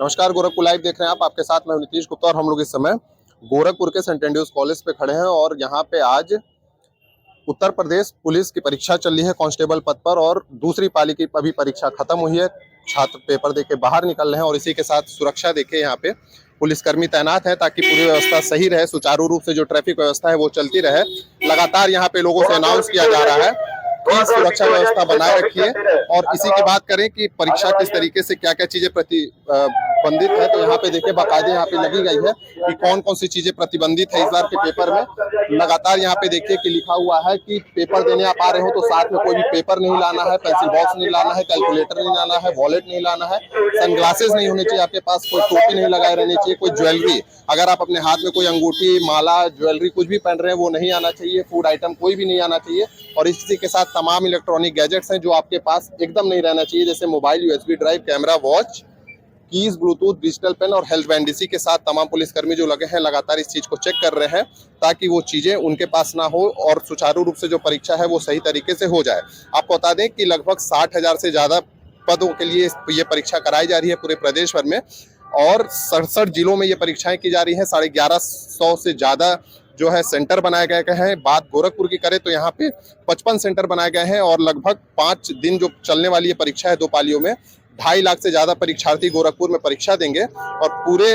नमस्कार, गोरखपुर लाइव देख रहे हैं आप। आपके साथ मैं नीतीश गुप्ता और हम लोग इस समय गोरखपुर के सेंट एंड्रयूज कॉलेज पे खड़े हैं और यहाँ पे आज उत्तर प्रदेश पुलिस की परीक्षा चल रही है कांस्टेबल पद पर और दूसरी पाली की अभी परीक्षा खत्म हुई है। छात्र पेपर देके बाहर निकल रहे हैं और इसी के साथ सुरक्षा देके यहाँ पे पुलिसकर्मी तैनात है ताकि पूरी व्यवस्था सही रहे, सुचारू रूप से जो ट्रैफिक व्यवस्था है वो चलती रहे। लगातार यहाँ पे लोगों से अनाउंस किया जा रहा है कि सुरक्षा व्यवस्था बनाए रखिए। और इसी की बात करें कि परीक्षा किस तरीके से क्या क्या चीजें प्रतिबंधित है, तो यहाँ पे देखिए बाकायदे यहाँ पे लगी गई है कि कौन कौन सी चीजें प्रतिबंधित है इस बार के पेपर में। लगातार यहाँ पे देखिए कि लिखा हुआ है कि पेपर देने आप आ रहे हो तो साथ में कोई भी पेपर नहीं लाना है, पेंसिल बॉक्स नहीं लाना है, कैलकुलेटर नहीं लाना है, वॉलेट नहीं लाना है, सनग्लासेस नहीं होने चाहिए आपके पास, कोई टोपी नहीं लगाए रहनी चाहिए, कोई ज्वेलरी अगर आप अपने हाथ में कोई अंगूठी, माला, ज्वेलरी कुछ भी पहन रहे हैं वो नहीं आना चाहिए, फूड आइटम कोई भी नहीं आना चाहिए। और इसी के साथ तमाम इलेक्ट्रॉनिक गैजेट्स हैं जो आपके पास एकदम नहीं रहना चाहिए, जैसे mobile, USB drive, camera, watch, keys, bluetooth, digital pen और हेल्थ बैंड। इसी के साथ तमाम पुलिसकर्मी जो लगे हैं लगातार इस चीज को चेक कर रहे हैं ताकि वो चीजें उनके पास ना हो और सुचारू रूप से जो परीक्षा है वो सही तरीके से हो जाए। आपको बता दें कि लगभग 60,000 से ज्यादा पदों के लिए ये परीक्षा कराई जा रही है पूरे प्रदेश भर में और 67 जिलों में ये परीक्षाएं की जा रही हैं। 1150 से ज्यादा जो है सेंटर बनाए गए हैं। बात गोरखपुर की करें तो यहाँ पे 55 सेंटर बनाए गए हैं और लगभग 5 दिन जो चलने वाली ये परीक्षा है 2 पालियों में 2.5 लाख से ज्यादा परीक्षार्थी गोरखपुर में परीक्षा देंगे। और पूरे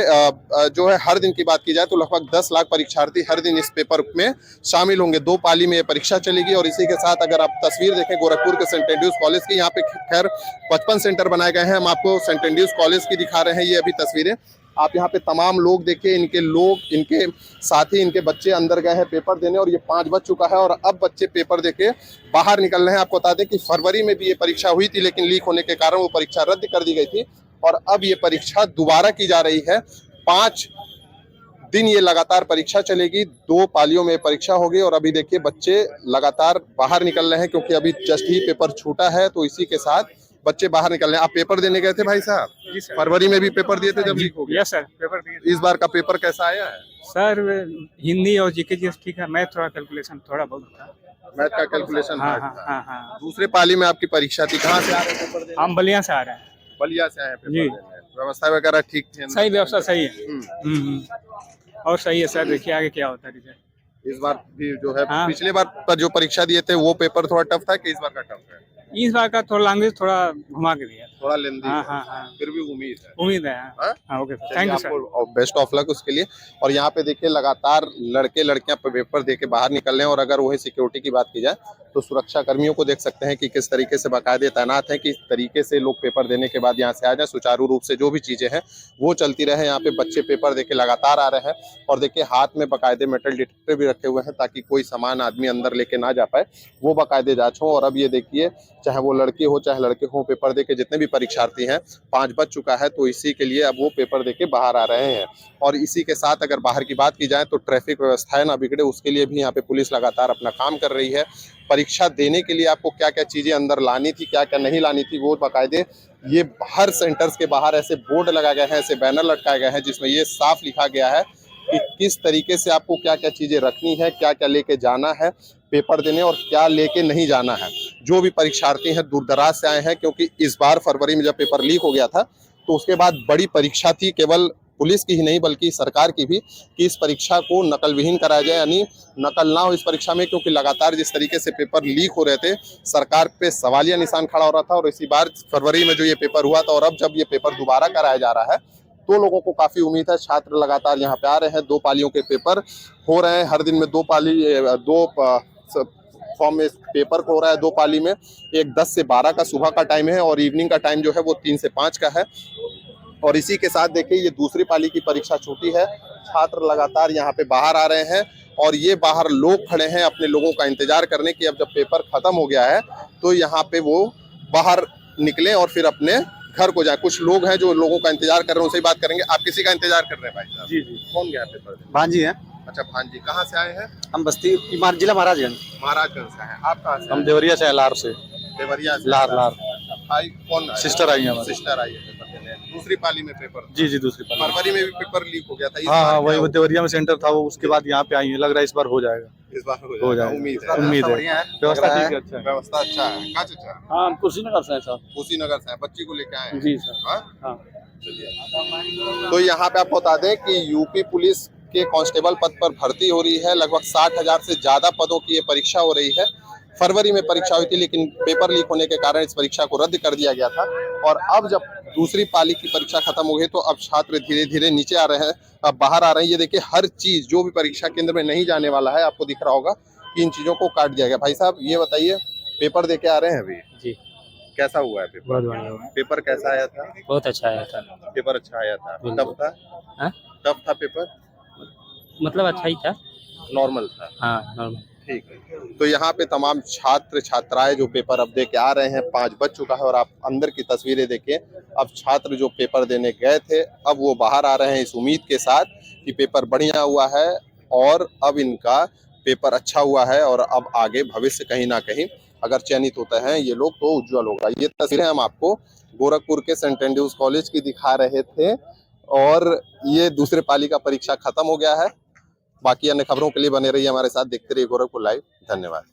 जो है हर दिन की बात की जाए तो लगभग 10 लाख परीक्षार्थी हर दिन इस पेपर में शामिल होंगे। 2 पाली में ये परीक्षा चलेगी। और इसी के साथ अगर आप तस्वीर देखें गोरखपुर के सेंट एंड्रयूज कॉलेज की, यहाँ पे खैर 55 सेंटर बनाए गए हैं। हम आपको सेंट एंड्रयूज कॉलेज की दिखा रहे हैं ये अभी तस्वीरें। आप यहाँ पे तमाम लोग देखिए, इनके साथी, इनके बच्चे अंदर गए हैं पेपर देने और ये 5 बज चुका है और अब बच्चे पेपर देके बाहर निकल रहे हैं। आपको बता दें कि फरवरी में भी ये परीक्षा हुई थी लेकिन लीक होने के कारण वो परीक्षा रद्द कर दी गई थी और अब ये परीक्षा दोबारा की जा रही है। 5 दिन ये लगातार परीक्षा चलेगी, 2 पालियों में परीक्षा होगी और अभी देखिए बच्चे लगातार बाहर निकल रहे हैं क्योंकि अभी जस्ट ही पेपर छूटा है। तो इसी के साथ बच्चे बाहर निकल रहे हैं। आप पेपर देने गए थे भाई साहब? जी सर। फरवरी में भी पेपर दिए थे जब लीक हो गया? यस सर, पेपर दिए। इस बार का पेपर कैसा आया है सर हिंदी और जीके जी ठीक है, मैथ थोड़ा कैलकुलेशन थोड़ा बहुत था। मैथ का कैलकुलेशन? हाँ हाँ हाँ हाँ। दूसरे पाली में आपकी परीक्षा थी, कहाँ से आ रहे हैं पेपर देने? हम बलिया से आ रहे हैं। बलिया से आए हैं पेपर जी। देने। व्यवस्था वगैरह ठीक थी? सही व्यवस्था सही है। और सही है सर, देखिए आगे क्या होता है रिजल्ट। इस बार भी जो है हाँ। पिछले बार पर जो परीक्षा दिए थे वो पेपर थोड़ा टफ था कि इस बार का टफ है? इस बार का थोड़ा लैंग्वेज थोड़ा घुमा के दिया, थोड़ा लेंदी हाँ है, हाँ हाँ। फिर भी उम्मीद है। उम्मीद है। हाँ? हाँ ओके, थैंक यू सर। आपको बेस्ट ऑफ लक उसके लिए। और यहाँ पे देखिए लगातार लड़के लड़कियां पेपर देके बाहर निकल रहे हैं और अगर वही सिक्योरिटी की बात की जाए तो सुरक्षा कर्मियों को देख सकते हैं कि किस तरीके से बाकायदे तैनात हैं, किस तरीके से लोग पेपर देने के बाद यहाँ से आ जाए, सुचारू रूप से जो भी चीजें हैं वो चलती रहे। यहाँ पे बच्चे पेपर देके लगातार आ रहे हैं और देखिए हाथ में बाकायदे मेटल डिटेक्टर भी रखे हुए हैं ताकि कोई सामान आदमी अंदर लेके ना जा पाए, वो बाकायदे जांच हो। और अब ये देखिए चाहे वो लड़की हो चाहे लड़के हो, पेपर देके जितने भी परीक्षार्थी हैं 5 बज चुका है तो इसी के लिए अब वो पेपर देके बाहर आ रहे हैं। और इसी के साथ अगर बाहर की बात की जाए तो ट्रैफिक व्यवस्थाएं ना बिगड़े उसके लिए भी यहाँ पे पुलिस लगातार अपना काम कर रही है। परीक्षा देने के लिए आपको क्या क्या चीजें अंदर लानी थी, क्या क्या नहीं लानी थी, वो बाकायदे ये हर सेंटर्स के बाहर ऐसे बोर्ड लगाए गए हैं, ऐसे बैनर लटकाए गए हैं जिसमें ये साफ लिखा गया है कि किस तरीके से आपको क्या क्या चीजें रखनी है, क्या क्या लेके जाना है पेपर देने और क्या लेके नहीं जाना है। जो भी परीक्षार्थी हैं दूर दराज से आए हैं क्योंकि इस बार फरवरी में जब पेपर लीक हो गया था तो उसके बाद बड़ी परीक्षा थी, केवल पुलिस की ही नहीं बल्कि सरकार की भी, कि इस परीक्षा को नकल विहीन कराया जाए, यानी नकल ना हो इस परीक्षा में। क्योंकि लगातार जिस तरीके से पेपर लीक हो रहे थे सरकार पे सवालिया निशान खड़ा हो रहा था। और इसी बार फरवरी में जो ये पेपर हुआ था और अब जब ये पेपर दोबारा कराया जा रहा है तो लोगों को काफी उम्मीद है। छात्र लगातार यहाँ पे आ रहे हैं, 2 पालियों के पेपर हो रहे हैं, हर दिन में 2 फॉर्म में पेपर हो रहा है। 2 पाली में, एक 10 से 12 का सुबह का टाइम है और इवनिंग का टाइम जो है वो 3 से 5 का है। और इसी के साथ देखिए ये दूसरी पाली की परीक्षा छूटी है, छात्र लगातार यहाँ पे बाहर आ रहे हैं और ये बाहर लोग खड़े हैं अपने लोगों का इंतजार करने की अब जब पेपर खत्म हो गया है तो यहाँ पे वो बाहर निकले और फिर अपने घर को जाए। कुछ लोग हैं जो लोगों का इंतजार कर रहे हैं, उनसे ही बात करेंगे। आप किसी का इंतजार कर रहे हैं भाई साहब? जी जी। कौन गया पेपर? भांजी है। अच्छा भांजी, कहाँ से आए हैं? हम बस्ती जिला महाराजगंज। महाराजगंज से हैं। आप कहाँ से? हम देवरिया से, लार से। देवरिया से? लार। भाई कौन? सिस्टर आई है हमारी। सिस्टर आई है पेपर देने। दूसरी पाली में पेपर? जी जी, दूसरी पाली। फरवरी में भी पेपर लीक हो गया था। हाँ, वही देवरिया में सेंटर था वो, उसके बाद यहाँ पे आई है। लग रहा है इस बार हो जाएगा। इस बार हो जाएगा, उम्मीद है। व्यवस्था ठीक है, अच्छा है। व्यवस्था अच्छा है। कहाँ से? अच्छा, हाँ, कुशीनगर से है सर। कुशीनगर से है। बच्ची को लेके आए हैं? जी सर। हाँ? हाँ। तो यहाँ पे आपको बता दें कि यूपी पुलिस के कांस्टेबल पद पर भर्ती हो रही है। लगभग 60,000 से ज्यादा पदों की ये परीक्षा हो रही है। फरवरी में परीक्षा हुई थी, लेकिन पेपर लीक होने के कारण इस परीक्षा को रद्द कर दिया गया था। और अब जब दूसरी पाली की परीक्षा खत्म हो गई तो अब छात्र धीरे धीरे नीचे आ रहे हैं, अब बाहर आ रहे हैं। ये देखिए, हर चीज जो भी परीक्षा केंद्र में नहीं जाने वाला है, आपको दिख रहा होगा कि इन चीजों को काट दिया गया। भाई साहब, ये बताइए, पेपर दे के आ रहे हैं अभी? जी, कैसा हुआ है पेपर? बहुत बढ़िया हुआ। पेपर कैसा आया था? बहुत अच्छा आया था। पेपर अच्छा आया था। बिल्कुल। टफ था? हाँ? टफ था पेपर? मतलब अच्छा ही था। नॉर्मल था? हाँ, नॉर्मल। ठीक है। तो यहाँ पे तमाम छात्र छात्राएं जो पेपर अब दे के आ रहे हैं, 5 बज चुका है और आप अंदर की तस्वीरें देखिए। अब छात्र जो पेपर देने गए थे, अब वो बाहर आ रहे हैं इस उम्मीद के साथ कि पेपर बढ़िया हुआ है और अब इनका पेपर अच्छा हुआ है और अब आगे भविष्य कहीं ना कहीं अगर चयनित होते हैं ये लोग तो उज्जवल होगा। ये तस्वीरें हम आपको गोरखपुर के सेंट एंड्रयूज कॉलेज की दिखा रहे थे और ये दूसरे पाली का परीक्षा खत्म हो गया है। बाकी अन्य खबरों के लिए बने रहिए हमारे साथ, देखते रहिए गोरखपुर लाइव। धन्यवाद।